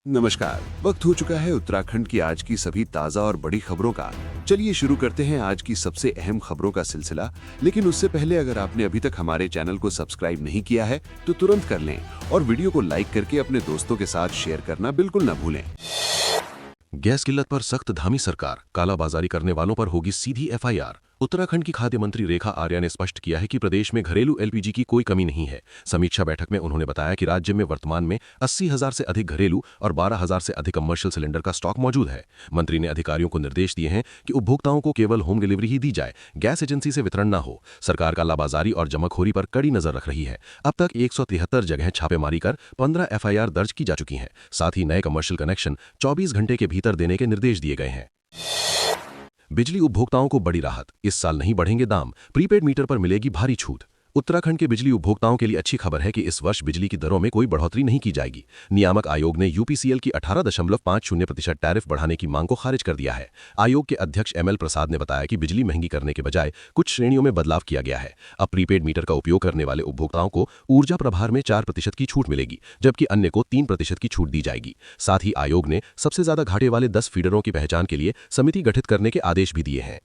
नमस्कार। वक्त हो चुका है उत्तराखंड की आज की सभी ताजा और बड़ी खबरों का। चलिए शुरू करते हैं आज की सबसे अहम खबरों का सिलसिला। लेकिन उससे पहले अगर आपने अभी तक हमारे चैनल को सब्सक्राइब नहीं किया है तो तुरंत कर लें और वीडियो को लाइक करके अपने दोस्तों के साथ शेयर करना बिल्कुल न भूलें। गैस किल्लत पर सख्त धामी सरकार, कालाबाजारी करने वालों पर होगी सीधी एफआईआर। उत्तराखंड की खाद्य मंत्री रेखा आर्या ने स्पष्ट किया है कि प्रदेश में घरेलू एलपीजी की कोई कमी नहीं है। समीक्षा बैठक में उन्होंने बताया कि राज्य में वर्तमान में 80,000 से अधिक घरेलू और 12,000 से अधिक कमर्शियल सिलेंडर का स्टॉक मौजूद है। मंत्री ने अधिकारियों को निर्देश दिए हैं कि उपभोक्ताओं को केवल होम डिलीवरी ही दी जाए, गैस एजेंसी से वितरण न हो। सरकार कालाबाजारी और जमाखोरी पर कड़ी नजर रख रही है। अब तक 173 जगह छापेमारी कर 15 एफआईआर दर्ज की जा चुकी हैं। साथ ही नए कमर्शियल कनेक्शन 24 घंटे के भीतर देने के निर्देश दिए गए हैं। बिजली उपभोक्ताओं को बड़ी राहत, इस साल नहीं बढ़ेंगे दाम, प्रीपेड मीटर पर मिलेगी भारी छूट। उत्तराखंड के बिजली उपभोक्ताओं के लिए अच्छी खबर है कि इस वर्ष बिजली की दरों में कोई बढ़ोतरी नहीं की जाएगी। नियामक आयोग ने यूपीसीएल की 18.50% टैरिफ बढ़ाने की मांग को खारिज कर दिया है। आयोग के अध्यक्ष एमएल प्रसाद ने बताया कि बिजली महंगी करने के बजाय कुछ श्रेणियों में बदलाव किया गया है। अब प्रीपेड मीटर का उपयोग करने वाले उपभोक्ताओं को ऊर्जा प्रभार में 4% की छूट मिलेगी, जबकि अन्य को 3% की छूट दी जाएगी। साथ ही आयोग ने सबसे ज्यादा घाटे वाले 10 फीडरों की पहचान के लिए समिति गठित करने के आदेश भी दिए हैं।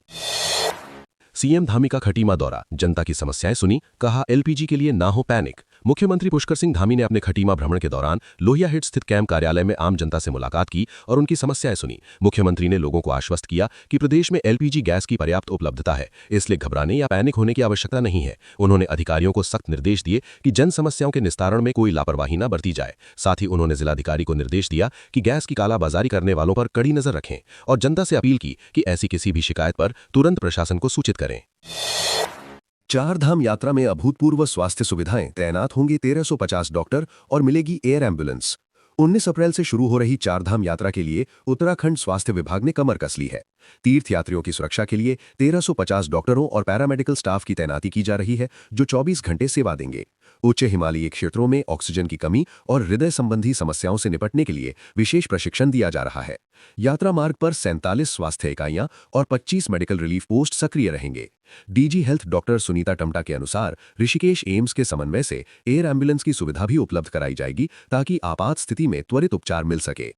सीएम धामी का खटीमा दौरा, जनता की समस्याएं सुनी, कहा एलपीजी के लिए ना हो पैनिक। मुख्यमंत्री पुष्कर सिंह धामी ने अपने खटीमा भ्रमण के दौरान लोहियाहिट स्थित कैंप कार्यालय में आम जनता से मुलाकात की और उनकी समस्याएं सुनी। मुख्यमंत्री ने लोगों को आश्वस्त किया कि प्रदेश में एलपीजी गैस की पर्याप्त उपलब्धता है, इसलिए घबराने या पैनिक होने की आवश्यकता नहीं है। उन्होंने अधिकारियों को सख्त निर्देश दिए कि जन समस्याओं के निस्तारण में कोई लापरवाही न बरती जाए। साथ ही उन्होंने जिलाधिकारी को निर्देश दिया कि गैस की कालाबाजारी करने वालों पर कड़ी नजर रखें और जनता से अपील की कि ऐसी किसी भी शिकायत पर तुरंत प्रशासन को सूचित करें। चार धाम यात्रा में अभूतपूर्व स्वास्थ्य सुविधाएं, तैनात होंगे 1350 डॉक्टर और मिलेगी एयर एम्बुलेंस। 19 अप्रैल से शुरू हो रही चारधाम यात्रा के लिए उत्तराखंड स्वास्थ्य विभाग ने कमर कस ली है। तीर्थयात्रियों की सुरक्षा के लिए 1350 डॉक्टरों और पैरामेडिकल स्टाफ की तैनाती की जा रही है, जो 24 घंटे सेवा देंगे। उच्च हिमालयी क्षेत्रों में ऑक्सीजन की कमी और हृदय संबंधी समस्याओं से निपटने के लिए विशेष प्रशिक्षण दिया जा रहा है। यात्रा मार्ग पर 47 स्वास्थ्य इकाइयां और 25 मेडिकल रिलीफ पोस्ट सक्रिय रहेंगे। DG health doctor Sunita Tamta के अनुसार ऋषिकेश एम्स के समन्वय से एयर एम्बुलेंस की सुविधा भी उपलब्ध कराई जाएगी, ताकि आपात स्थिति में त्वरित उपचार मिल सके।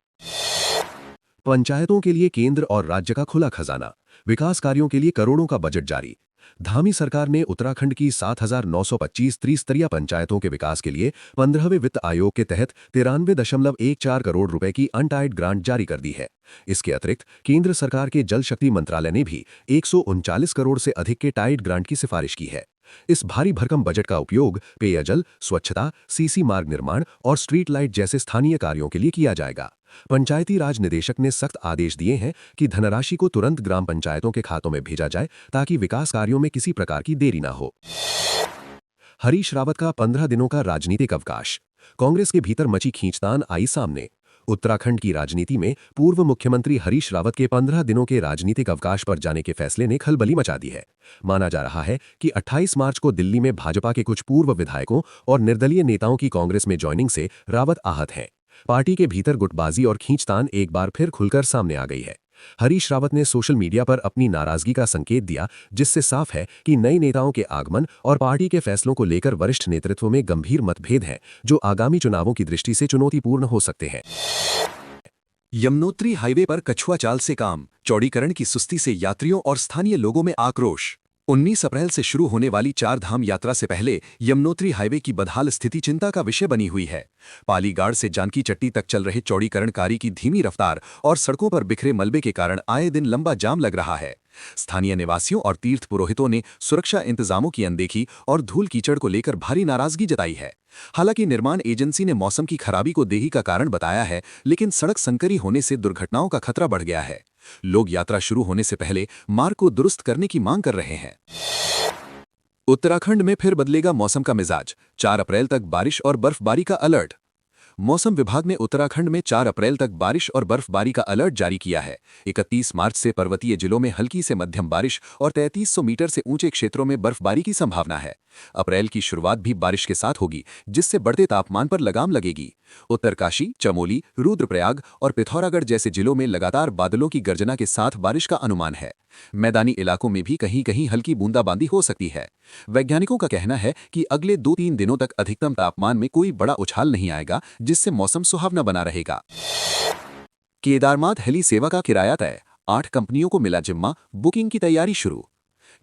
पंचायतों के लिए केंद्र और राज्य का खुला खजाना, विकास कार्यों के लिए करोड़ों का बजट जारी। धामी सरकार ने उत्तराखंड की 7,925 त्रिस्तरीय पंचायतों के विकास के लिए 15वें वित्त आयोग के तहत 93.14 करोड़ रुपए की अनटाइड ग्रांट जारी कर दी है। इसके अतिरिक्त केंद्र सरकार के जल शक्ति मंत्रालय ने भी 139 करोड़ से अधिक के टाइड ग्रांट की सिफारिश की है। इस भारी भरकम बजट का उपयोग पेयजल, स्वच्छता, सीसी मार्ग निर्माण और स्ट्रीट लाइट जैसे स्थानीय कार्यों के लिए किया जाएगा। पंचायती राज निदेशक ने सख्त आदेश दिए हैं कि धनराशि को तुरंत ग्राम पंचायतों के खातों में भेजा जाए, ताकि विकास कार्यों में किसी प्रकार की देरी न हो। हरीश रावत का 15 दिनों का राजनीतिक अवकाश, कांग्रेस के भीतर मची खींचतान आई सामने। उत्तराखंड की राजनीति में पूर्व मुख्यमंत्री हरीश रावत के 15 दिनों के राजनीतिक अवकाश पर जाने के फैसले ने खलबली मचा दी है। माना जा रहा है कि 28 मार्च को दिल्ली में भाजपा के कुछ पूर्व विधायकों और निर्दलीय नेताओं की कांग्रेस में ज्वाइनिंग से रावत आहत हैं। पार्टी के भीतर गुटबाजी और खींचतान एक बार फिर खुलकर सामने आ गई है। हरीश रावत ने सोशल मीडिया पर अपनी नाराजगी का संकेत दिया, जिससे साफ है कि नए नेताओं के आगमन और पार्टी के फैसलों को लेकर वरिष्ठ नेतृत्व में गंभीर मतभेद हैं, जो आगामी चुनावों की दृष्टि से चुनौतीपूर्ण हो सकते हैं। यमुनोत्री हाईवे पर कछुआ चाल से काम, चौड़ीकरण की सुस्ती से यात्रियों और स्थानीय लोगों में आक्रोश। 19 अप्रैल से शुरू होने वाली चारधाम यात्रा से पहले यमुनोत्री हाईवे की बदहाल स्थिति चिंता का विषय बनी हुई है। पालीगाड़ से जानकी चट्टी तक चल रहे चौड़ीकरण कार्य की धीमी रफ्तार और सड़कों पर बिखरे मलबे के कारण आए दिन लंबा जाम लग रहा है। स्थानीय निवासियों और तीर्थ पुरोहितों ने सुरक्षा इंतजामों की अनदेखी और धूल कीचड़ को लेकर भारी नाराजगी जताई है। हालांकि निर्माण एजेंसी ने मौसम की खराबी को देरी का कारण बताया है, लेकिन सड़क संकरी होने से दुर्घटनाओं का खतरा बढ़ गया है। लोग यात्रा शुरू होने से पहले मार्ग को दुरुस्त करने की मांग कर रहे हैं। उत्तराखंड में फिर बदलेगा मौसम का मिजाज, 4 अप्रैल तक बारिश और बर्फबारी का अलर्ट। मौसम विभाग ने उत्तराखंड में 4 अप्रैल तक बारिश और बर्फबारी का अलर्ट जारी किया है। 31 मार्च से पर्वतीय जिलों में हल्की से मध्यम बारिश और 3300 मीटर से ऊंचे क्षेत्रों में बर्फबारी की संभावना है। अप्रैल की शुरुआत भी बारिश के साथ होगी, जिससे बढ़ते तापमान पर लगाम लगेगी। उत्तरकाशी, चमोली, रुद्रप्रयाग और पिथौरागढ़ जैसे जिलों में लगातार बादलों की गर्जना के साथ बारिश का अनुमान है। मैदानी इलाकों में भी कहीं कहीं हल्की बूंदाबांदी हो सकती है। वैज्ञानिकों का कहना है कि अगले 2-3 दिनों तक अधिकतम तापमान में कोई बड़ा उछाल नहीं आएगा, जिससे मौसम सुहावना बना रहेगा। केदारनाथ हेली सेवा का किराया तय, 8 कंपनियों को मिला जिम्मा, बुकिंग की तैयारी शुरू।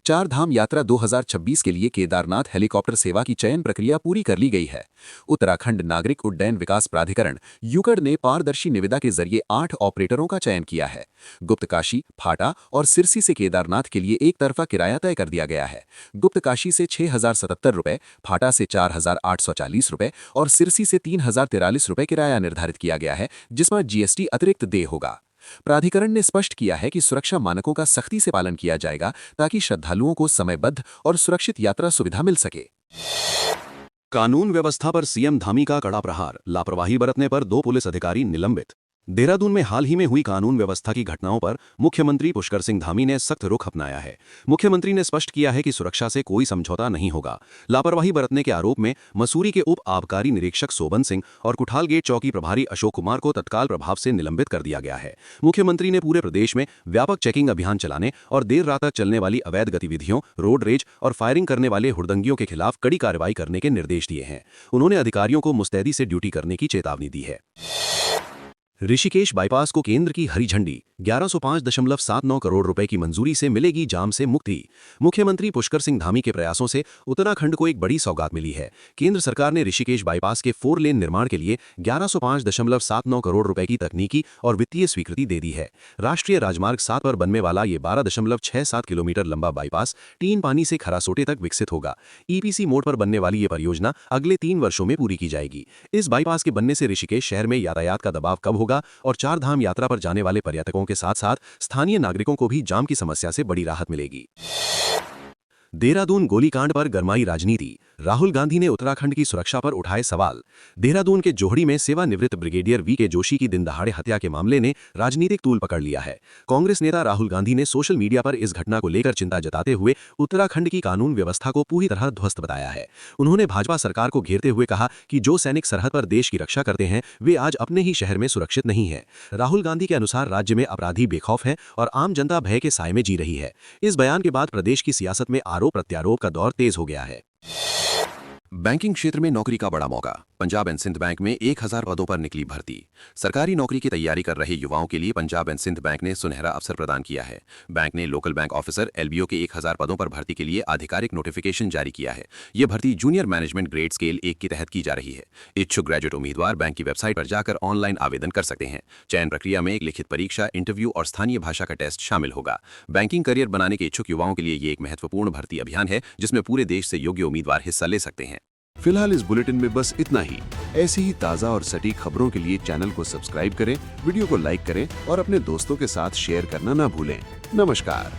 4 धाम यात्रा 2026 के लिए केदारनाथ हेलीकॉप्टर सेवा की चयन प्रक्रिया पूरी कर ली गई है। उत्तराखंड नागरिक उड्डयन विकास प्राधिकरण यूकड ने पारदर्शी निविदा के जरिए 8 ऑपरेटरों का चयन किया है। गुप्तकाशी, फाटा और सिरसी से केदारनाथ के लिए एक तरफा किराया तय कर दिया गया है। गुप्तकाशी से 6,077 रुपये, फाटा से 4,840 रुपये और सिरसी से 3,043 रुपये किराया निर्धारित किया गया है, जिस पर जीएसटी अतिरिक्त देय होगा। प्राधिकरण ने स्पष्ट किया है कि सुरक्षा मानकों का सख्ती से पालन किया जाएगा ताकि श्रद्धालुओं को समयबद्ध और सुरक्षित यात्रा सुविधा मिल सके। कानून व्यवस्था पर सीएम धामी का कड़ा प्रहार, लापरवाही बरतने पर 2 पुलिस अधिकारी निलंबित। देहरादून में हाल ही में हुई कानून व्यवस्था की घटनाओं पर मुख्यमंत्री पुष्कर सिंह धामी ने सख्त रुख अपनाया है। मुख्यमंत्री ने स्पष्ट किया है कि सुरक्षा से कोई समझौता नहीं होगा। लापरवाही बरतने के आरोप में मसूरी के उप आबकारी निरीक्षक सोबन सिंह और कुठाल गेट चौकी प्रभारी अशोक कुमार को तत्काल प्रभाव से निलंबित कर दिया गया है। मुख्यमंत्री ने पूरे प्रदेश में व्यापक चेकिंग अभियान चलाने और देर रात तक चलने वाली अवैध गतिविधियों, रोड रेज और फायरिंग करने वाले हुड़दंगियों के खिलाफ कड़ी कार्रवाई करने के निर्देश दिए हैं। उन्होंने अधिकारियों को मुस्तैदी से ड्यूटी करने की चेतावनी दी है। ऋषिकेश बाईपास को केंद्र की हरी झंडी, 1105.79 करोड़ रुपए की मंजूरी से मिलेगी जाम से मुक्ति। मुख्यमंत्री पुष्कर सिंह धामी के प्रयासों से उत्तराखंड को एक बड़ी सौगात मिली है। केंद्र सरकार ने ऋषिकेश बाईपास के 4 लेन निर्माण के लिए 1105.79 करोड़ रुपए की तकनीकी और वित्तीय स्वीकृति दे दी है। राष्ट्रीय राजमार्ग 7 पर बनने वाला ये 12.67 किलोमीटर लंबा बाईपास टीन पानी से खरासोटे तक विकसित होगा। ईपीसी मोड पर बनने वाली ये परियोजना अगले 3 वर्षों में पूरी की जाएगी। इस बाईपास के बनने से ऋषिकेश शहर में यातायात का दबाव कम होगा और 4 धाम यात्रा पर जाने वाले पर्यटकों के साथ साथ स्थानीय नागरिकों को भी जाम की समस्या से बड़ी राहत मिलेगी। देहरादून गोलीकांड पर गरमाई राजनीति, राहुल गांधी ने उत्तराखंड की सुरक्षा पर उठाए सवाल। देहरादून के जोहड़ी में सेवानिवृत्त ब्रिगेडियर वीके जोशी की दिन दहाड़े हत्या के मामले ने राजनीतिक तूल पकड़ लिया है। कांग्रेस नेता राहुल गांधी ने सोशल मीडिया पर इस घटना को लेकर चिंता जताते हुए उत्तराखंड की कानून व्यवस्था को पूरी तरह ध्वस्त बताया है। उन्होंने भाजपा सरकार को घेरते हुए कहा कि जो सैनिक सरहद पर देश की रक्षा करते हैं वे आज अपने ही शहर में सुरक्षित नहीं है। राहुल गांधी के अनुसार राज्य में अपराधी बेखौफ हैं और आम जनता भय के साए में जी रही है। इस बयान के बाद प्रदेश की सियासत में आरोप प्रत्यारोप का दौर तेज हो गया है। बैंकिंग क्षेत्र में नौकरी का बड़ा मौका, पंजाब एंड सिंध बैंक में 1000 पदों पर निकली भर्ती। सरकारी नौकरी की तैयारी कर रहे युवाओं के लिए पंजाब एंड सिंध बैंक ने सुनहरा अवसर प्रदान किया है। बैंक ने लोकल बैंक ऑफिसर एलबीओ के 1000 पदों पर भर्ती के लिए आधिकारिक नोटिफिकेशन जारी किया है। यह भर्ती जूनियर मैनेजमेंट ग्रेड स्केल 1 के तहत की जा रही है। इच्छुक ग्रेजुएट उम्मीदवार बैंक की वेबसाइट पर जाकर ऑनलाइन आवेदन कर सकते हैं। चयन प्रक्रिया में एक लिखित परीक्षा, इंटरव्यू और स्थानीय भाषा का टेस्ट शामिल होगा। बैंकिंग करियर बनाने के इच्छुक युवाओं के लिए ये एक महत्वपूर्ण भर्ती अभियान है जिसमें पूरे देश से योग्य उम्मीदवार हिस्सा ले सकते हैं। फिलहाल इस बुलेटिन में बस इतना ही। ऐसी ही ताज़ा और सटीक खबरों के लिए चैनल को सब्सक्राइब करें, वीडियो को लाइक करें और अपने दोस्तों के साथ शेयर करना ना भूलें। नमस्कार।